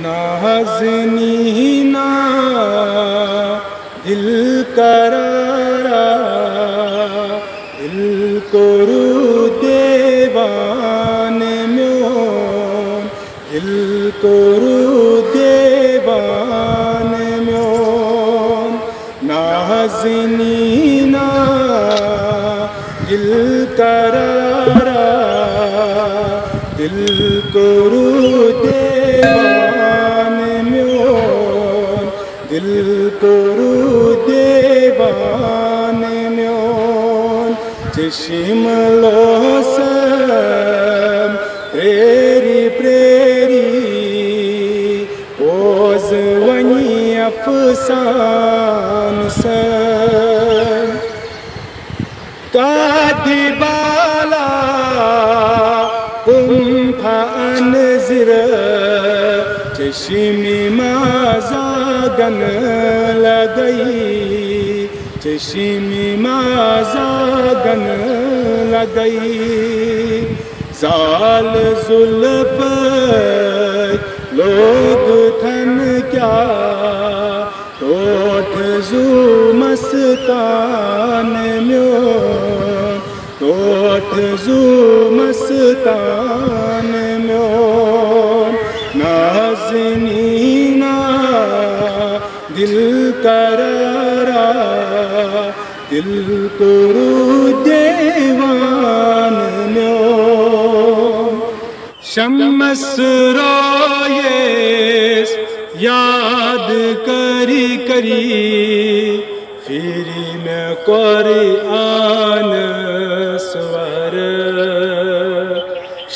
नाज़नीना दिल करारा दिल कोरु देवान म्योन दिल कोरु देवान म्योन नाज़नीना दिल करारा दिल कोरु देवान म्योन दिल कोरु देवान म्योन चशिम लोसम प्रेरी प्रेरी ओज वनी अफसान सम कादी बाला उम्फा अनज़िर चश्मी माज़ागन लगई चश्मी माज़ागन लगई ज़ाल ज़ुल्फ़ लोग थन क्या टोठ ज़ू मस्तान म्योन टोठ ज़ू मस्तान म्योन नाज़नीना दिल करारा दिल कोरु देवान म्योन शम्स रोयेस याद करी करी फिरी में कुरआन स्वर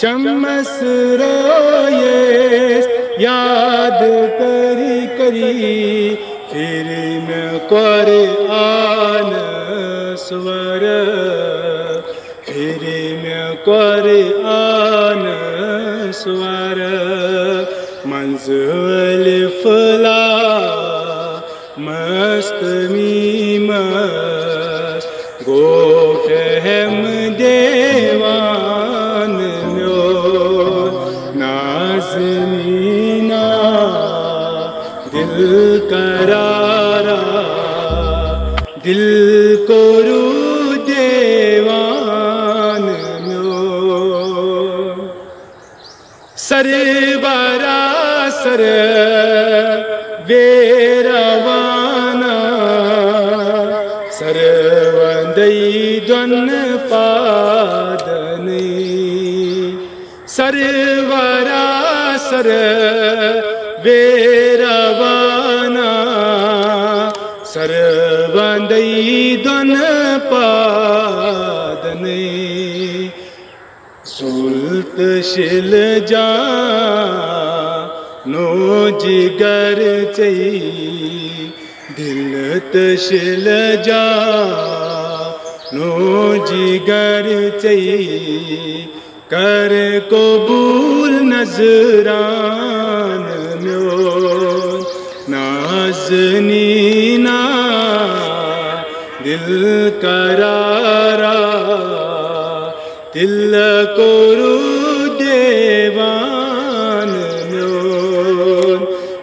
शम्स रोयेस याद करी करी फिरी में कुरआन स्वर फिरी में कुरआन स्वर मंज़िल फला मस्त मीमस गो फहम देवान म्योन नाज़नीना दिल करारा दिल कोरु देवान म्योन सरवरा सर वेरवाना सरवंदई द्वन पादनी सरवरा सर वेरवाना सरवंदई द्वन पादनी सुल्त शिल जा नो जिगर चई दिल तशिल जा नो जिगर चई कर कबूल नजरान म्योन नाज़नीना दिल करारा दिल कोरु देवान म्योन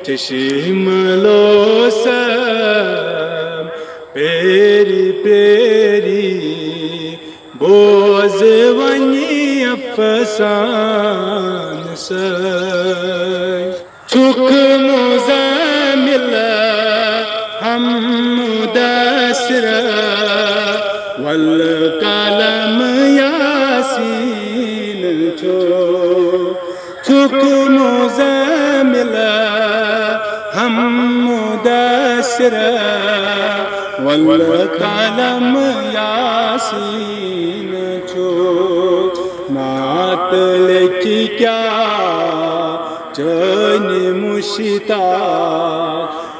चशिम लोसम पेरी पेरी बोझ वनी अफसान सई चुक मुज़म्मिल हम मुदस्सिर वल कलम यासीन छो चुक मुज़म्मिल हम मुदस्सिर वल कलम यासीन छो नात लिखी क्या जन मुशिता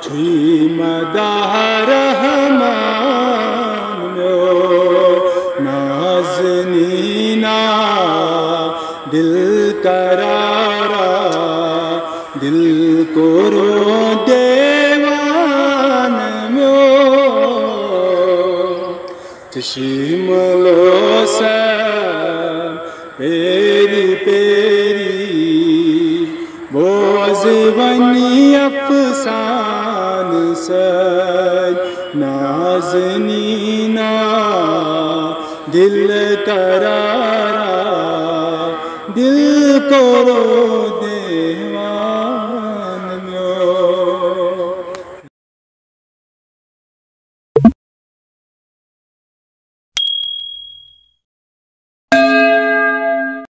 छुई मदाह रहमान नाज़नीना दिल करारा दिल कोरु देवान म्योन चशिम लोसम पेरी पेरी बोझ नौजवानी अफसान सज नाज़नीना दिल करारा दिल को रो देवा